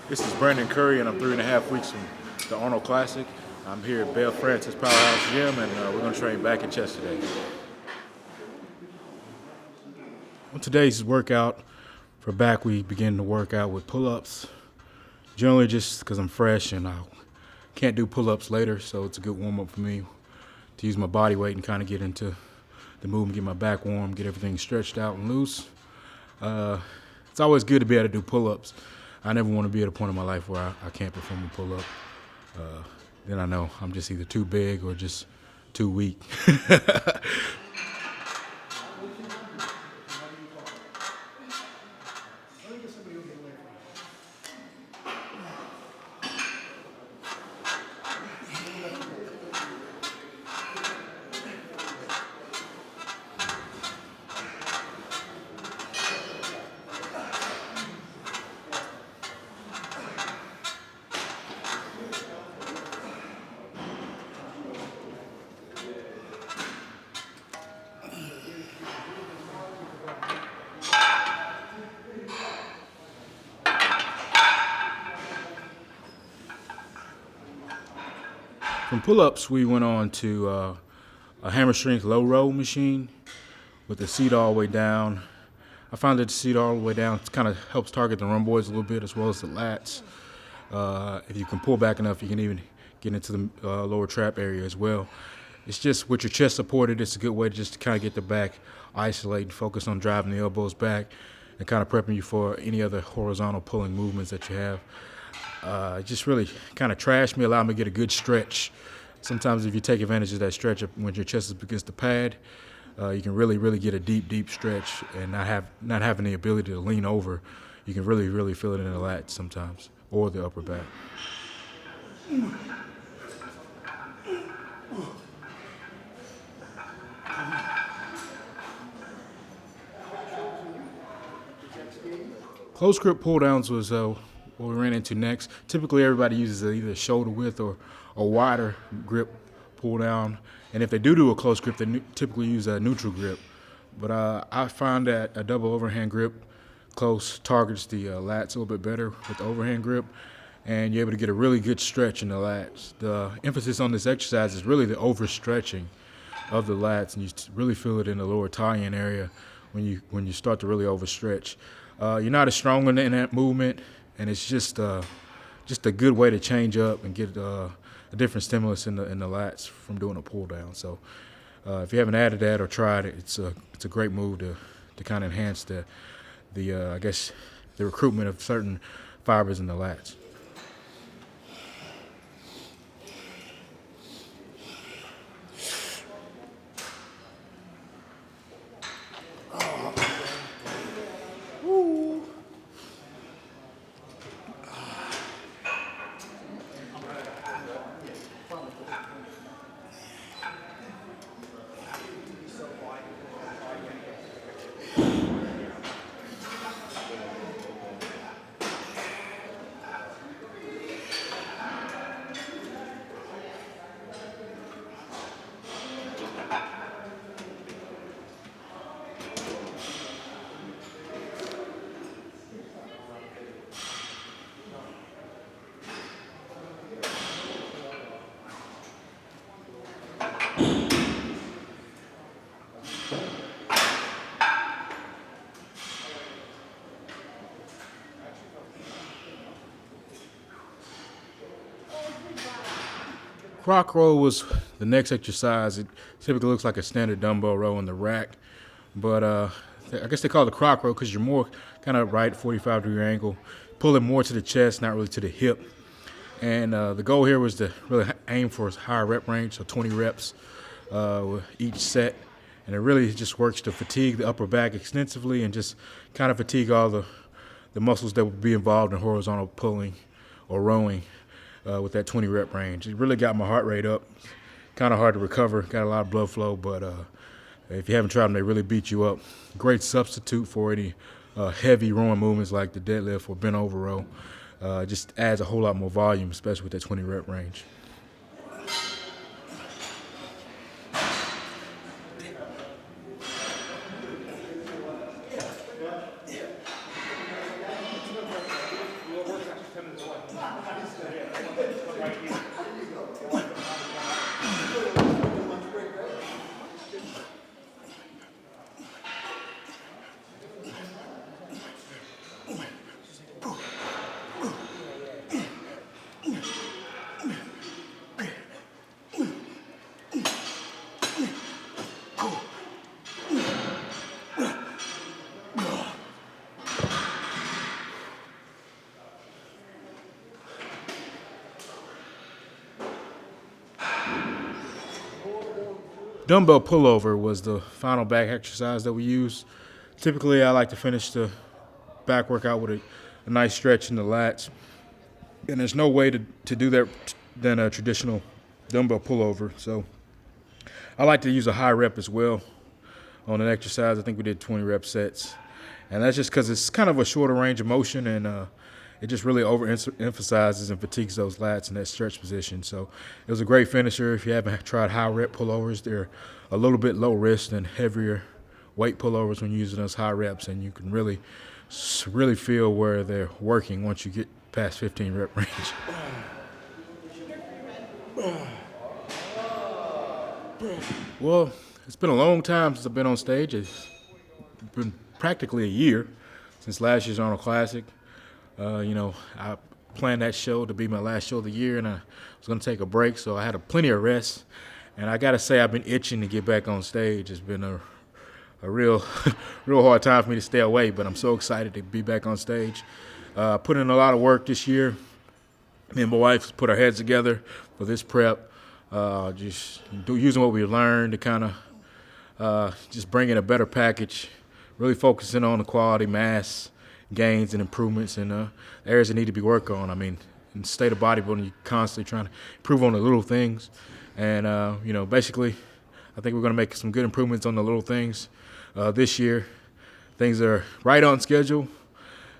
This is Brandon Curry, and I'm 3.5 weeks from the Arnold Classic. I'm here at Bev Francis Powerhouse Gym, and we're going to train back and chest today. On today's workout for back, we begin the workout with pull-ups. Generally just because I'm fresh and I can't do pull-ups later, so it's a good warm-up for me to use my body weight and kind of get into the movement, get my back warm, get everything stretched out and loose. It's always good to be able to do pull-ups. I never want to be at a point in my life where I can't perform a pull-up. Then I know I'm just either too big or just too weak. From pull-ups, we went on to a hammer strength low row machine with the seat all the way down. I found that the seat all the way down kind of helps target the rhomboids a little bit as well as the lats. If you can pull back enough, you can even get into the lower trap area as well. It's just with your chest supported, it's a good way to just kind of get the back isolated, focus on driving the elbows back and kind of prepping you for any other horizontal pulling movements that you have. Just really kind of trashed me, allowed me to get a good stretch. Sometimes if you take advantage of that stretch when your chest is against the pad, you can really get a deep stretch and not having the ability to lean over. You can really feel it in the lats sometimes or the upper back. Close grip pull downs was what we ran into next. Typically, everybody uses either shoulder width or a wider grip pull down. And if they do a close grip, they typically use a neutral grip. But I find that a double overhand grip close targets the lats a little bit better with the overhand grip, and you're able to get a really good stretch in the lats. The emphasis on this exercise is really the overstretching of the lats, and you really feel it in the lower tie-in area when you start to really overstretch. You're not as strong in that movement, and it's just a good way to change up and get a different stimulus in the lats from doing a pull down. So if you haven't added that or tried it, it's a great move to kind of enhance the recruitment of certain fibers in the lats. Croc row was the next exercise. It typically looks like a standard dumbbell row in the rack, but I guess they call it a croc row because you're more kind of right 45-degree angle, pulling more to the chest, not really to the hip. And the goal here was to really aim for a higher rep range, so 20 reps with each set. And it really just works to fatigue the upper back extensively and just kind of fatigue all the muscles that would be involved in horizontal pulling or rowing with that 20 rep range. It really got my heart rate up. Kind of hard to recover, got a lot of blood flow, but if you haven't tried them, they really beat you up. Great substitute for any heavy rowing movements like the deadlift or bent over row. Just adds a whole lot more volume, especially with that 20 rep range. Dumbbell pullover was the final back exercise that we used. Typically, I like to finish the back workout with a nice stretch in the lats. And there's no way to do that than a traditional dumbbell pullover. So I like to use a high rep as well on an exercise. I think we did 20 rep sets. And that's just because it's kind of a shorter range of motion, and it just really overemphasizes and fatigues those lats in that stretch position. So it was a great finisher. If you haven't tried high rep pullovers, they're a little bit low risk than heavier weight pullovers when using those high reps, and you can really feel where they're working once you get past 15 rep range. Well, it's been a long time since I've been on stage. It's been practically a year since last year's Arnold Classic. I planned that show to be my last show of the year, and I was going to take a break, so I had plenty of rest. And I got to say, I've been itching to get back on stage. It's been a real hard time for me to stay away, but I'm so excited to be back on stage. Put in a lot of work this year. Me and my wife put our heads together for this prep, using what we learned to kind of just bring in a better package, really focusing on the quality, mass gains and improvements, and areas that need to be worked on. I mean, in the state of bodybuilding, you're constantly trying to improve on the little things. And, basically, I think we're going to make some good improvements on the little things this year. Things are right on schedule.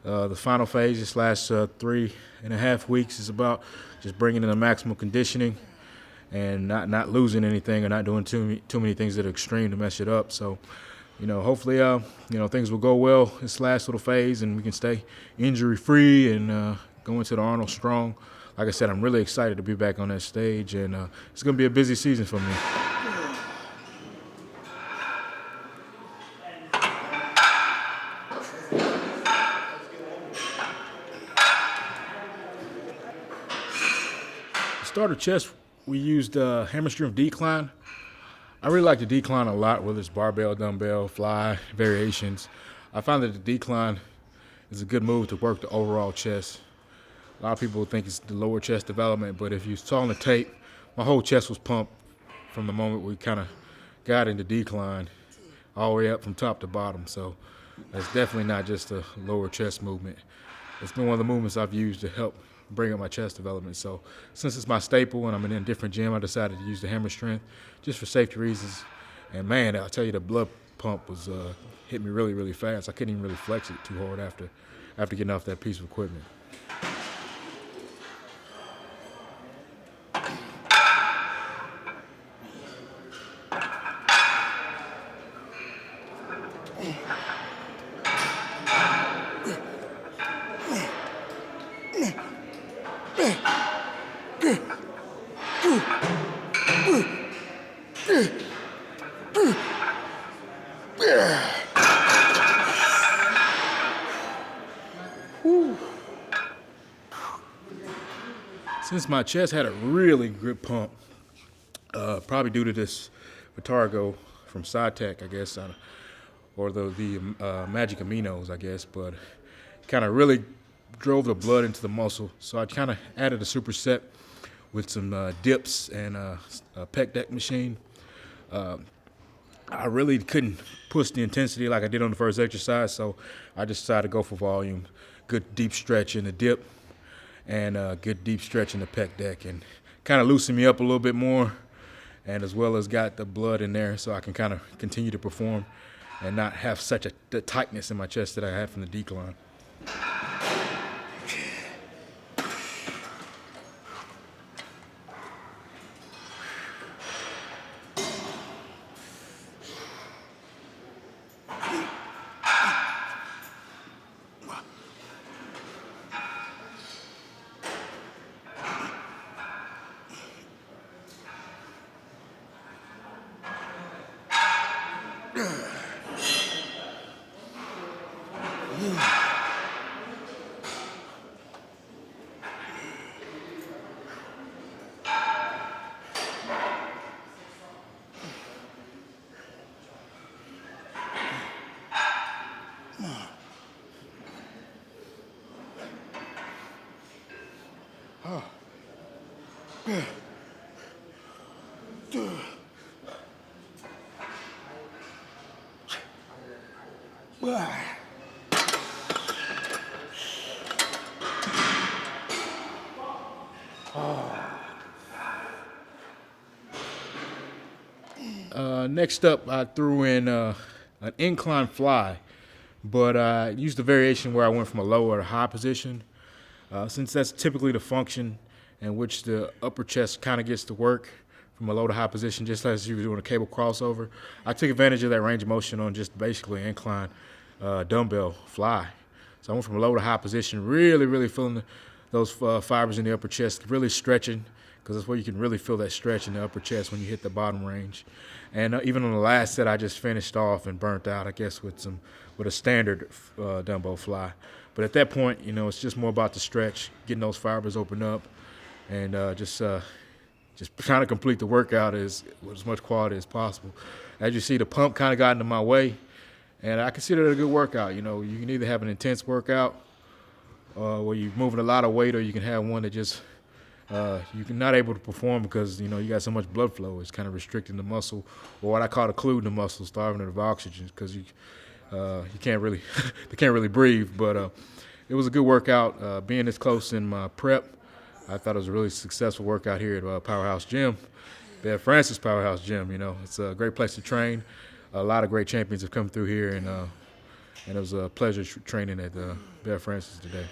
The final phase, this last 3.5 weeks, is about just bringing in the maximum conditioning and not losing anything or not doing too many things that are extreme to mess it up. So, hopefully, things will go well this last little phase, and we can stay injury-free and go into the Arnold strong. Like I said, I'm really excited to be back on that stage, and it's going to be a busy season for me. To start our chest, we used hammer strength decline. I really like the decline a lot, whether it's barbell, dumbbell, fly, variations. I find that the decline is a good move to work the overall chest. A lot of people think it's the lower chest development, but if you saw on the tape, my whole chest was pumped from the moment we kind of got into decline all the way up from top to bottom. So that's definitely not just a lower chest movement. It's been one of the movements I've used to help bring up my chest development. So since it's my staple and I'm in a different gym, I decided to use the hammer strength just for safety reasons. And man, I'll tell you, the blood pump was hit me really, really fast. I couldn't even really flex it too hard after getting off that piece of equipment. Since my chest had a really good pump, probably due to this Vitargo from SciTech, I guess, or the Magic Aminos, I guess, but kind of really drove the blood into the muscle. So I kind of added a superset with some dips and a pec deck machine. I really couldn't push the intensity like I did on the first exercise, so I just decided to go for volume, good deep stretch in the dip, and good deep stretch in the pec deck, and kind of loosen me up a little bit more, and as well as got the blood in there so I can kind of continue to perform and not have such the tightness in my chest that I had from the decline. Next up, I threw in an incline fly, but I used a variation where I went from a low or a high position. Since that's typically the function in which the upper chest kind of gets to work from a low to high position, just as you were doing a cable crossover, I took advantage of that range of motion on just basically incline dumbbell fly. So I went from a low to high position, really feeling those fibers in the upper chest, really stretching, because that's where you can really feel that stretch in the upper chest when you hit the bottom range. And even on the last set, I just finished off and burnt out, I guess, with a standard dumbbell fly. But at that point, it's just more about the stretch, getting those fibers opened up, and just trying to complete the workout with as much quality as possible. As you see, the pump kind of got into my way, and I consider it a good workout. You can either have an intense workout where you're moving a lot of weight, or you can have one that just you're not able to perform because you got so much blood flow. It's kind of restricting the muscle, or what I call occluding the muscle, starving it of oxygen, because you can't really they can't really breathe. But it was a good workout. Being this close in my prep, I thought it was a really successful workout here at Powerhouse Gym, Bev Francis Powerhouse Gym. It's a great place to train. A lot of great champions have come through here, and it was a pleasure training at Bev Francis today.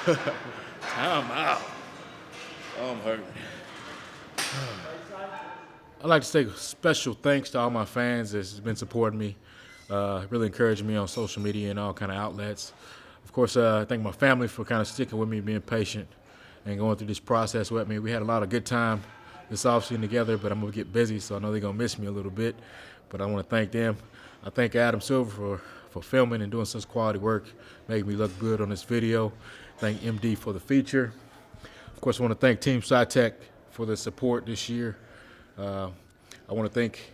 Time out. Oh, I'm hurting. I'd like to say special thanks to all my fans that's been supporting me, really encouraging me on social media and all kind of outlets. Of course, I thank my family for kind of sticking with me, being patient, and going through this process with me. We had a lot of good time this offseason together, but I'm going to get busy, so I know they're going to miss me a little bit. But I want to thank them. I thank Adam Silver for filming and doing such quality work, making me look good on this video. Thank MD for the feature. Of course, I want to thank Team SciTech for the support this year. I want to thank,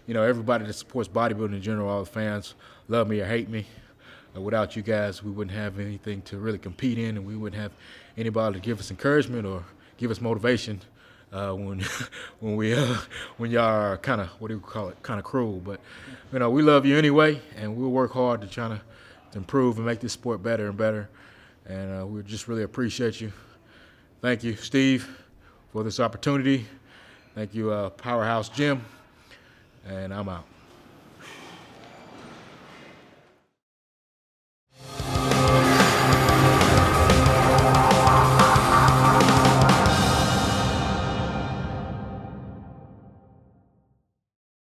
everybody that supports bodybuilding in general, all the fans, love me or hate me. Without you guys, we wouldn't have anything to really compete in, and we wouldn't have anybody to give us encouragement or give us motivation when y'all are kind of cruel. But we love you anyway, and we'll work hard to try to improve and make this sport better and better. And we just really appreciate you. Thank you, Steve, for this opportunity. Thank you, Powerhouse Gym, and I'm out.